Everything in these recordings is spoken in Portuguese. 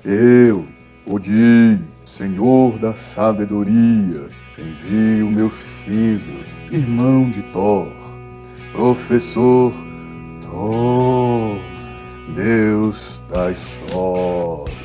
Eu, Odin, Senhor da Sabedoria, envio meu filho, irmão de Thor, Professor Thor, Deus da História.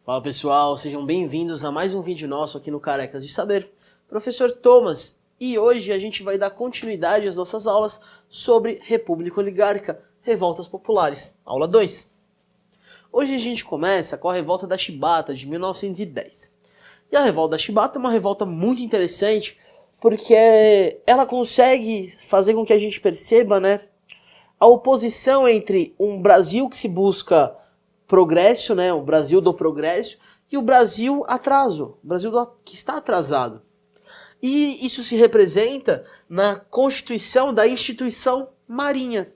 Fala pessoal, sejam bem-vindos a mais um vídeo nosso aqui no Carecas de Saber. Professor Thomas, e hoje a gente vai dar continuidade às nossas aulas sobre República Oligárquica, Revoltas Populares, aula 2. Hoje a gente começa com a Revolta da Chibata, de 1910. E a Revolta da Chibata é uma revolta muito interessante, porque ela consegue fazer com que a gente perceba, a oposição entre um Brasil que se busca progresso, o Brasil do progresso, e o Brasil atraso, o Brasil que está atrasado. E isso se representa na constituição da instituição marinha.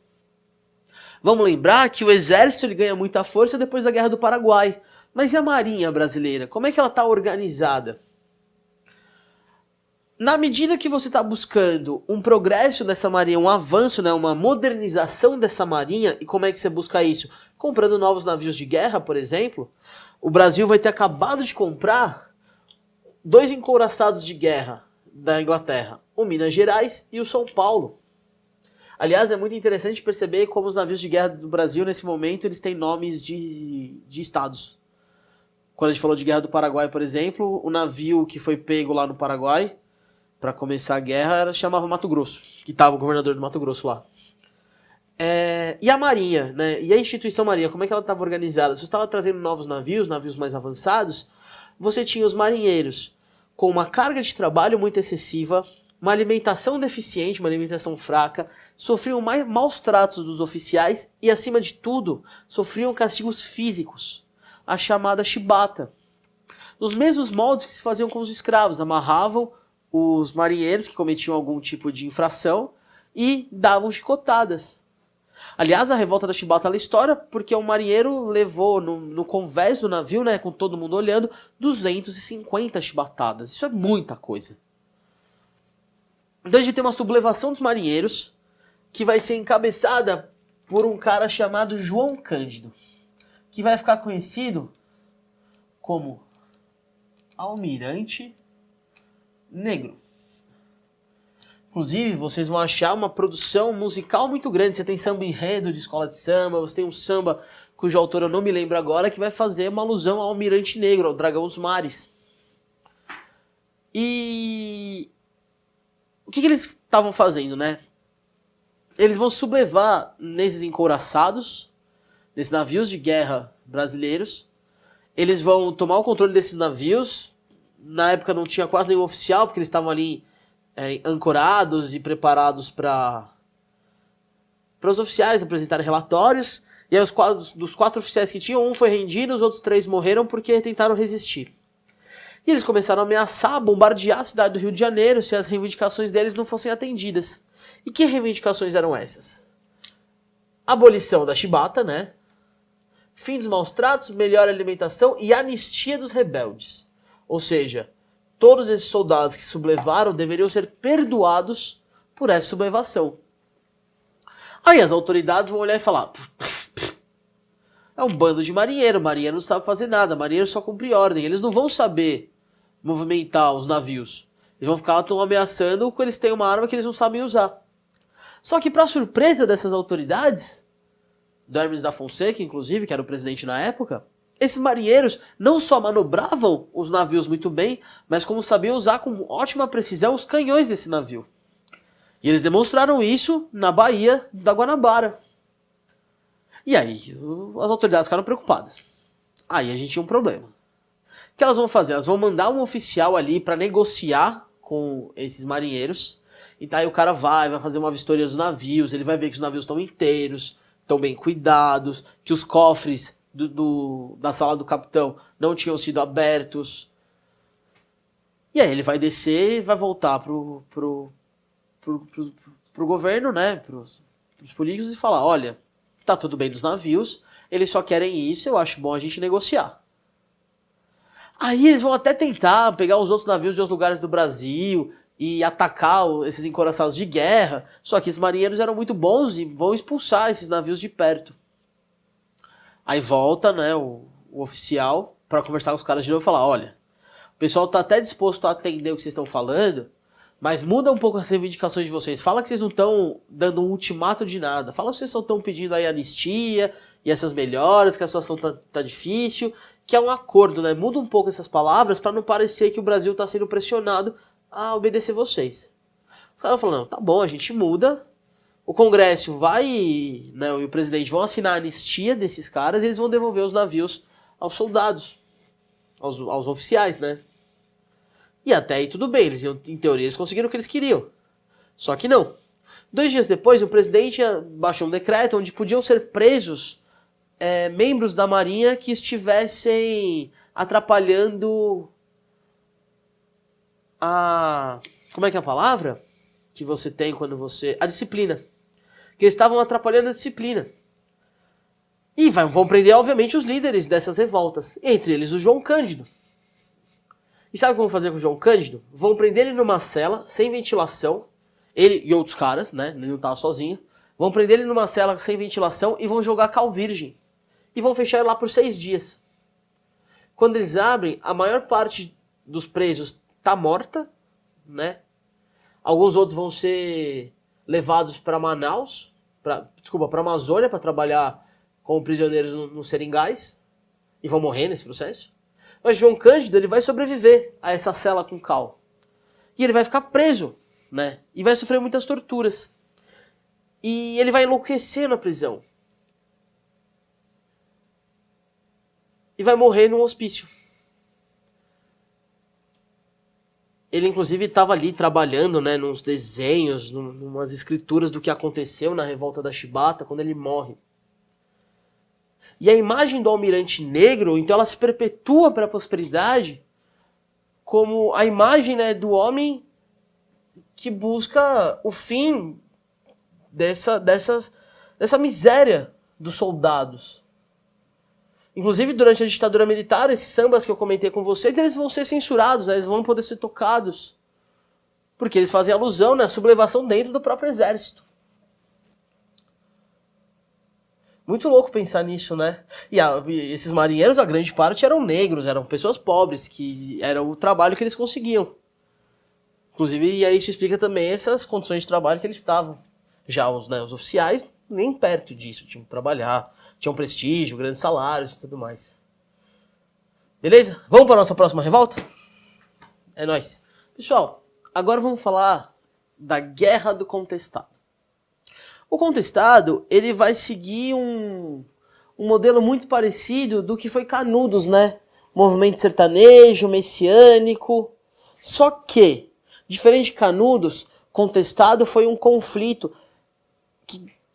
Vamos lembrar que o exército ele ganha muita força depois da Guerra do Paraguai. Mas e a marinha brasileira? Como é que ela está organizada? Na medida que você está buscando um progresso dessa marinha, um avanço, uma modernização dessa marinha, e como é que você busca isso? Comprando novos navios de guerra, por exemplo. O Brasil vai ter acabado de comprar 2 encouraçados de guerra da Inglaterra, o Minas Gerais e o São Paulo. Aliás, é muito interessante perceber como os navios de guerra do Brasil, nesse momento, eles têm nomes de estados. Quando a gente falou de Guerra do Paraguai, por exemplo, o navio que foi pego lá no Paraguai para começar a guerra chamava Mato Grosso, que estava o governador do Mato Grosso lá. E a marinha, e a instituição marinha, como é que ela estava organizada? Você estava trazendo novos navios mais avançados, você tinha os marinheiros com uma carga de trabalho muito excessiva, uma alimentação deficiente, uma alimentação fraca, sofriam maus tratos dos oficiais e, acima de tudo, sofriam castigos físicos, a chamada chibata. Nos mesmos moldes que se faziam com os escravos, amarravam os marinheiros que cometiam algum tipo de infração e davam chicotadas. Aliás, a revolta da chibata é história porque o marinheiro levou no convés do navio, com todo mundo olhando, 250 chibatadas. Isso é muita coisa. Então a gente tem uma sublevação dos marinheiros que vai ser encabeçada por um cara chamado João Cândido, que vai ficar conhecido como Almirante Negro. Inclusive, vocês vão achar uma produção musical muito grande. Você tem samba enredo de escola de samba, você tem um samba cujo autor eu não me lembro agora, que vai fazer uma alusão ao Almirante Negro, ao Dragão dos Mares. E o que eles estavam fazendo, Eles vão sublevar nesses encouraçados, nesses navios de guerra brasileiros. Eles vão tomar o controle desses navios. Na época não tinha quase nenhum oficial, porque eles estavam ali ancorados e preparados para os oficiais apresentarem relatórios. E aí dos 4 oficiais que tinham, um foi rendido, os outros 3 morreram porque tentaram resistir. E eles começaram a ameaçar, bombardear a cidade do Rio de Janeiro se as reivindicações deles não fossem atendidas. E que reivindicações eram essas? Abolição da chibata, fim dos maus tratos, melhor alimentação e anistia dos rebeldes. Ou seja, todos esses soldados que sublevaram deveriam ser perdoados por essa sublevação. Aí as autoridades vão olhar e falar: é um bando de marinheiro não sabe fazer nada, marinheiro só cumpre ordem, eles não vão saber movimentar os navios. Eles vão ficar lá tão ameaçando que eles têm uma arma que eles não sabem usar. Só que, para surpresa dessas autoridades, do Hermes da Fonseca, inclusive, que era o presidente na época, esses marinheiros não só manobravam os navios muito bem, mas como sabiam usar com ótima precisão os canhões desse navio. E eles demonstraram isso na Baía da Guanabara. E aí, as autoridades ficaram preocupadas. Aí a gente tinha um problema. O que elas vão fazer? Elas vão mandar um oficial ali para negociar com esses marinheiros. Então aí o cara vai fazer uma vistoria dos navios, ele vai ver que os navios estão inteiros, estão bem cuidados, que os cofres da sala do capitão não tinham sido abertos. E aí ele vai descer e vai voltar pro governo, pros políticos, e falar: olha, tá tudo bem nos navios, eles só querem isso, eu acho bom a gente negociar. Aí eles vão até tentar pegar os outros navios de outros lugares do Brasil e atacar esses encouraçados de guerra, só que os marinheiros eram muito bons e vão expulsar esses navios de perto. Aí volta, né, o oficial para conversar com os caras de novo e falar, olha, o pessoal tá até disposto a atender o que vocês estão falando, mas muda um pouco as reivindicações de vocês. Fala que vocês não estão dando um ultimato de nada. Fala que vocês só estão pedindo aí anistia e essas melhoras, que a situação tá difícil, que é um acordo, né? Muda um pouco essas palavras para não parecer que o Brasil está sendo pressionado a obedecer vocês. Os caras falam, não, tá bom, a gente muda. O Congresso vai, né, e o presidente vão assinar a anistia desses caras e eles vão devolver os navios aos soldados, aos oficiais, né? E até aí tudo bem, em teoria eles conseguiram o que eles queriam. Só que não. 2 dias depois, o presidente baixou um decreto onde podiam ser presos membros da Marinha que estivessem atrapalhando a... Como é que é a palavra que você tem quando você... A disciplina. Que eles estavam atrapalhando a disciplina. E vão prender, obviamente, os líderes dessas revoltas. Entre eles o João Cândido. E sabe o que vão fazer com o João Cândido? Vão prender ele numa cela, sem ventilação. Ele e outros caras, né? Ele não estava sozinho. Vão prender ele numa cela sem ventilação e vão jogar cal virgem. E vão fechar ele lá por 6 dias. Quando eles abrem, a maior parte dos presos tá morta, né? Alguns outros vão ser levados para Manaus, para Amazônia, para trabalhar como prisioneiros nos seringais. E vão morrer nesse processo. Mas João Cândido, ele vai sobreviver a essa cela com cal. E ele vai ficar preso, né? E vai sofrer muitas torturas. E ele vai enlouquecer na prisão. E vai morrer num hospício. Ele, inclusive, estava ali trabalhando, né, nos desenhos, numas escrituras do que aconteceu na revolta da Chibata, quando ele morre. E a imagem do almirante negro, então, ela se perpetua para a posteridade como a imagem, né, do homem que busca o fim dessa miséria dos soldados. Inclusive, durante a ditadura militar, esses sambas que eu comentei com vocês, eles vão ser censurados, né? Eles vão poder ser tocados. Porque eles fazem alusão, né, à sublevação dentro do próprio exército. Muito louco pensar nisso, né? E esses marinheiros, a grande parte, eram negros, eram pessoas pobres, que era o trabalho que eles conseguiam. Inclusive, e aí isso explica também essas condições de trabalho que eles estavam. Já os oficiais, nem perto disso, tinham que trabalhar. Tinham prestígio, grandes salários e tudo mais. Beleza? Vamos para a nossa próxima revolta? É nóis. Pessoal, agora vamos falar da Guerra do Contestado. O Contestado, ele vai seguir um modelo muito parecido do que foi Canudos, né? Movimento sertanejo, messiânico. Só que, diferente de Canudos, Contestado foi um conflito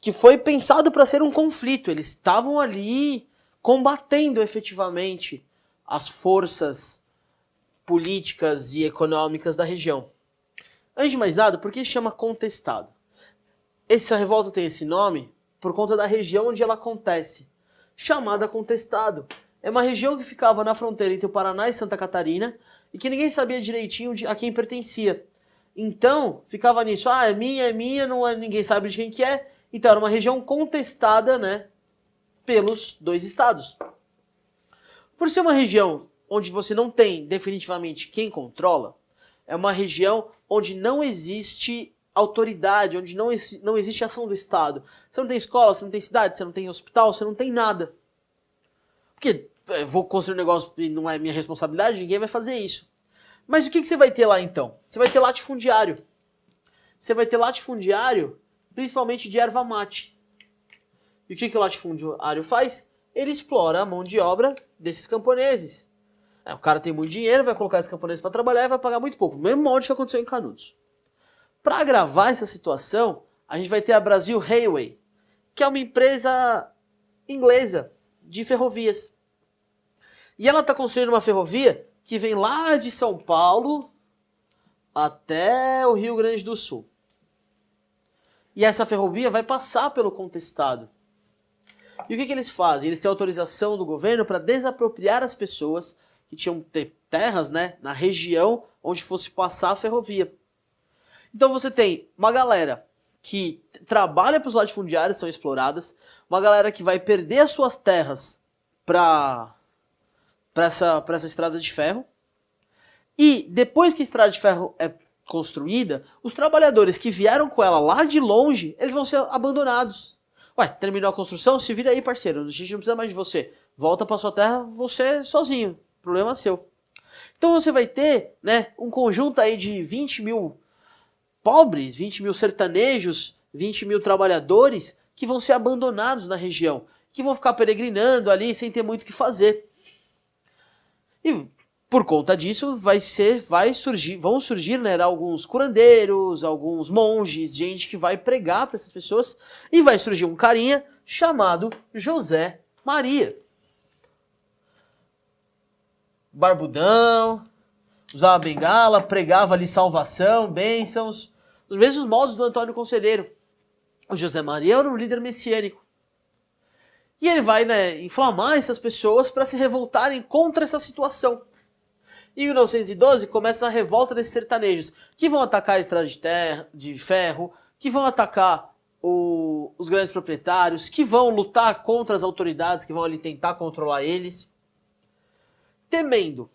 que foi pensado para ser um conflito. Eles estavam ali combatendo efetivamente as forças políticas e econômicas da região. Antes de mais nada, por que se chama Contestado? Essa revolta tem esse nome por conta da região onde ela acontece, chamada Contestado. É uma região que ficava na fronteira entre o Paraná e Santa Catarina e que ninguém sabia direitinho a quem pertencia. Então, ficava nisso, é minha, ninguém sabe de quem que é. Então, era uma região contestada, né, pelos 2 estados. Por ser uma região onde você não tem definitivamente quem controla, é uma região onde não existe autoridade, onde não existe ação do Estado. Você não tem escola, você não tem cidade, você não tem hospital, você não tem nada. Porque eu vou construir um negócio e não é minha responsabilidade, ninguém vai fazer isso. Mas o que você vai ter lá então? Você vai ter latifundiário. Você vai ter latifundiário principalmente de erva mate. E o que o latifundiário faz? Ele explora a mão de obra desses camponeses. O cara tem muito dinheiro, vai colocar esses camponeses para trabalhar e vai pagar muito pouco. Mesmo molde que aconteceu em Canudos. Para agravar essa situação, a gente vai ter a Brazil Railway, que é uma empresa inglesa de ferrovias. E ela está construindo uma ferrovia que vem lá de São Paulo até o Rio Grande do Sul. E essa ferrovia vai passar pelo Contestado. E o que eles fazem? Eles têm autorização do governo para desapropriar as pessoas que tinham terras, né, na região onde fosse passar a ferrovia. Então você tem uma galera que trabalha para os latifundiários, são exploradas, uma galera que vai perder as suas terras para essa estrada de ferro, e depois que a estrada de ferro é construída, os trabalhadores que vieram com ela lá de longe, eles vão ser abandonados. Ué, terminou a construção? Se vira aí, parceiro, a gente não precisa mais de você. Volta para sua terra, você sozinho, problema seu. Então você vai ter, né, um conjunto aí de 20 mil pobres, 20 mil sertanejos, 20 mil trabalhadores que vão ser abandonados na região, que vão ficar peregrinando ali sem ter muito o que fazer. E por conta disso vão surgir, né, alguns curandeiros, alguns monges, gente que vai pregar para essas pessoas, e vai surgir um carinha chamado José Maria. Barbudão, usava bengala, pregava ali salvação, bênçãos, os mesmos modos do Antônio Conselheiro. O José Maria era um líder messiânico. E ele vai, né, inflamar essas pessoas para se revoltarem contra essa situação. Em 1912 começa a revolta desses sertanejos, que vão atacar a estrada de ferro, que vão atacar os grandes proprietários, que vão lutar contra as autoridades, que vão ali tentar controlar eles. Temendo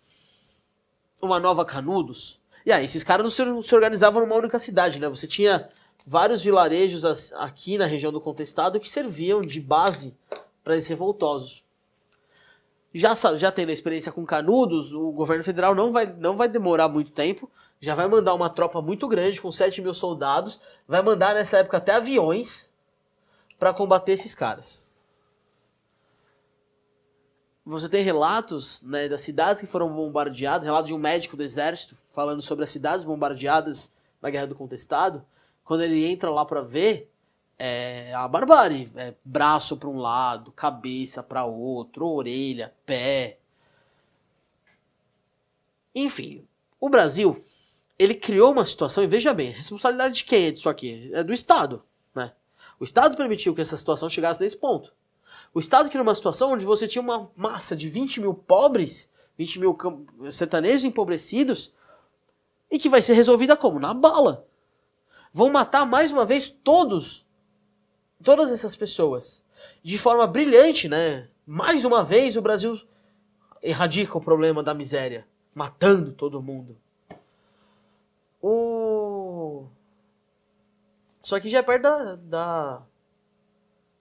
uma nova Canudos. E aí, esses caras não se organizavam numa única cidade, né? Você tinha vários vilarejos aqui na região do Contestado que serviam de base para esses revoltosos. Já tendo a experiência com Canudos, o governo federal não vai demorar muito tempo, já vai mandar uma tropa muito grande, com 7 mil soldados, vai mandar nessa época até aviões para combater esses caras. Você tem relatos, né, das cidades que foram bombardeadas, relato de um médico do exército falando sobre as cidades bombardeadas na Guerra do Contestado. Quando ele entra lá para ver, é a barbárie, é braço para um lado, cabeça para outro, orelha, pé. Enfim, o Brasil, ele criou uma situação, e veja bem, a responsabilidade de quem é disso aqui? É do Estado, né? O Estado permitiu que essa situação chegasse nesse ponto. O Estado criou uma situação onde você tinha uma massa de 20 mil pobres, 20 mil sertanejos empobrecidos, e que vai ser resolvida como? Na bala. Vão matar mais uma vez todas essas pessoas. De forma brilhante, né? Mais uma vez o Brasil erradica o problema da miséria, matando todo mundo. Só que já é perto da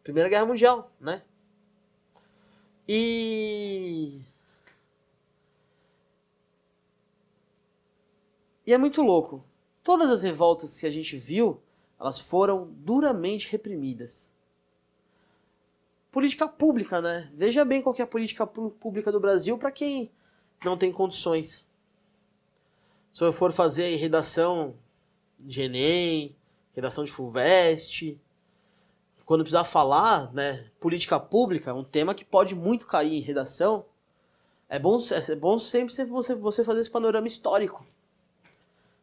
Primeira Guerra Mundial, né? E é muito louco. Todas as revoltas que a gente viu, elas foram duramente reprimidas. Política pública, né? Veja bem qual que é a política pública do Brasil para quem não tem condições. Se eu for fazer redação de Enem, redação de FUVEST, quando precisar falar, né, política pública, um tema que pode muito cair em redação, é bom sempre você fazer esse panorama histórico.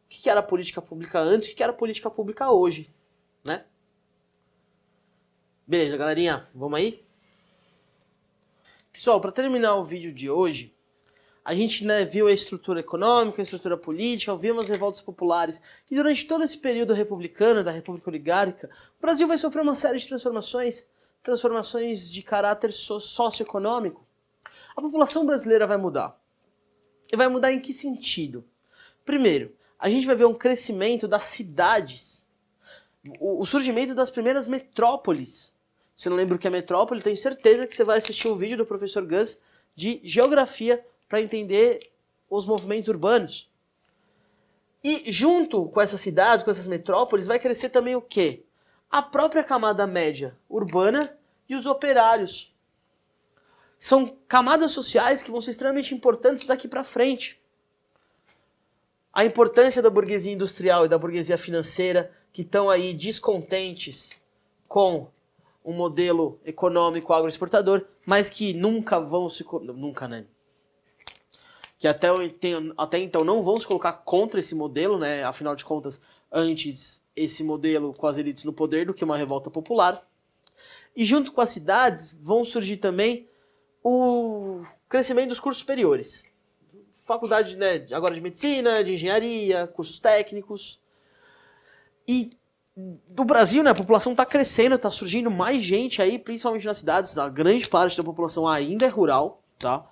O que era política pública antes, o que era política pública hoje, né? Beleza, galerinha, vamos aí? Pessoal, para terminar o vídeo de hoje, a gente, né, viu a estrutura econômica, a estrutura política, vimos as revoltas populares, e durante todo esse período republicano, da República Oligárquica, o Brasil vai sofrer uma série de transformações de caráter socioeconômico. A população brasileira vai mudar. E vai mudar em que sentido? Primeiro, a gente vai ver um crescimento das cidades, o surgimento das primeiras metrópoles. Se não lembra o que é metrópole, tenho certeza que você vai assistir um vídeo do professor Gus de geografia para entender os movimentos urbanos. E junto com essas cidades, com essas metrópoles, vai crescer também o quê? A própria camada média urbana e os operários. São camadas sociais que vão ser extremamente importantes daqui para frente. A importância da burguesia industrial e da burguesia financeira, que estão aí descontentes com um modelo econômico agroexportador, mas que nunca vão se... Nunca, né? Que até então não vão se colocar contra esse modelo, né? Afinal de contas, antes esse modelo com as elites no poder do que uma revolta popular. E junto com as cidades vão surgir também o crescimento dos cursos superiores. Faculdade, né, agora de medicina, de engenharia, cursos técnicos. E do Brasil, né, a população está crescendo, está surgindo mais gente aí, principalmente nas cidades. A grande parte da população ainda é rural, tá?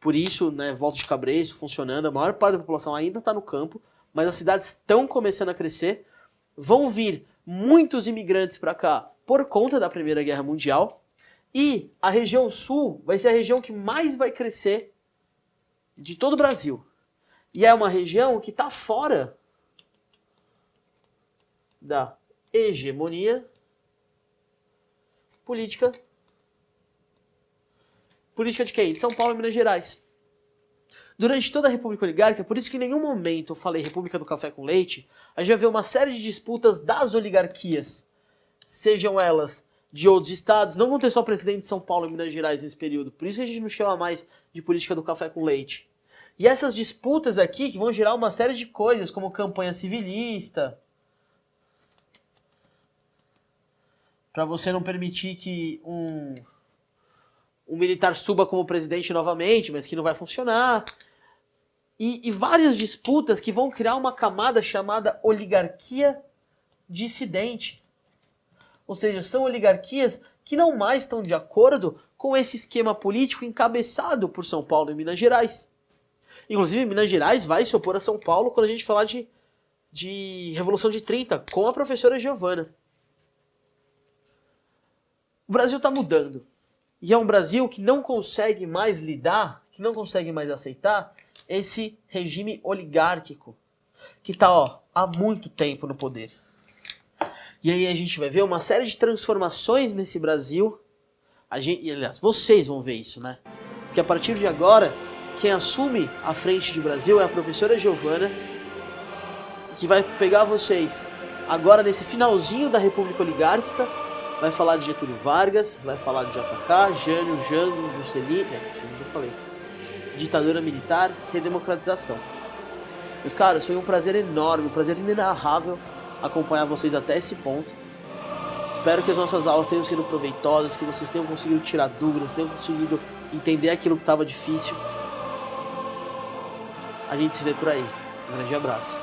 Por isso, né, Volta de Cabresto funcionando, a maior parte da população ainda está no campo, mas as cidades estão começando a crescer. Vão vir muitos imigrantes para cá por conta da Primeira Guerra Mundial. E a região sul vai ser a região que mais vai crescer de todo o Brasil. E é uma região que está fora da hegemonia política de quem? De São Paulo e Minas Gerais. Durante toda a República Oligárquica, por isso que em nenhum momento eu falei República do Café com Leite, a gente vai ver uma série de disputas das oligarquias, sejam elas de outros estados, não vão ter só presidente de São Paulo e Minas Gerais nesse período, por isso que a gente não chama mais de política do café com leite. E essas disputas aqui que vão gerar uma série de coisas, como campanha civilista, para você não permitir que um militar suba como presidente novamente, mas que não vai funcionar. E várias disputas que vão criar uma camada chamada oligarquia dissidente. Ou seja, são oligarquias que não mais estão de acordo com esse esquema político encabeçado por São Paulo e Minas Gerais. Inclusive, Minas Gerais vai se opor a São Paulo quando a gente falar de Revolução de 30, com a professora Giovana. O Brasil está mudando. E é um Brasil que não consegue mais lidar, que não consegue mais aceitar esse regime oligárquico que está há muito tempo no poder. E aí a gente vai ver uma série de transformações nesse Brasil. Aliás, vocês vão ver isso, né? Porque a partir de agora, quem assume a frente de Brasil é a professora Giovana, que vai pegar vocês agora nesse finalzinho da República Oligárquica, vai falar de Getúlio Vargas, vai falar de JK, Jânio, Jango, Juscelino, Juscelino já falei, ditadura militar, redemocratização. Meus caras, foi um prazer enorme, um prazer inenarrável acompanhar vocês até esse ponto. Espero que as nossas aulas tenham sido proveitosas, que vocês tenham conseguido tirar dúvidas, tenham conseguido entender aquilo que estava difícil. A gente se vê por aí. Um grande abraço.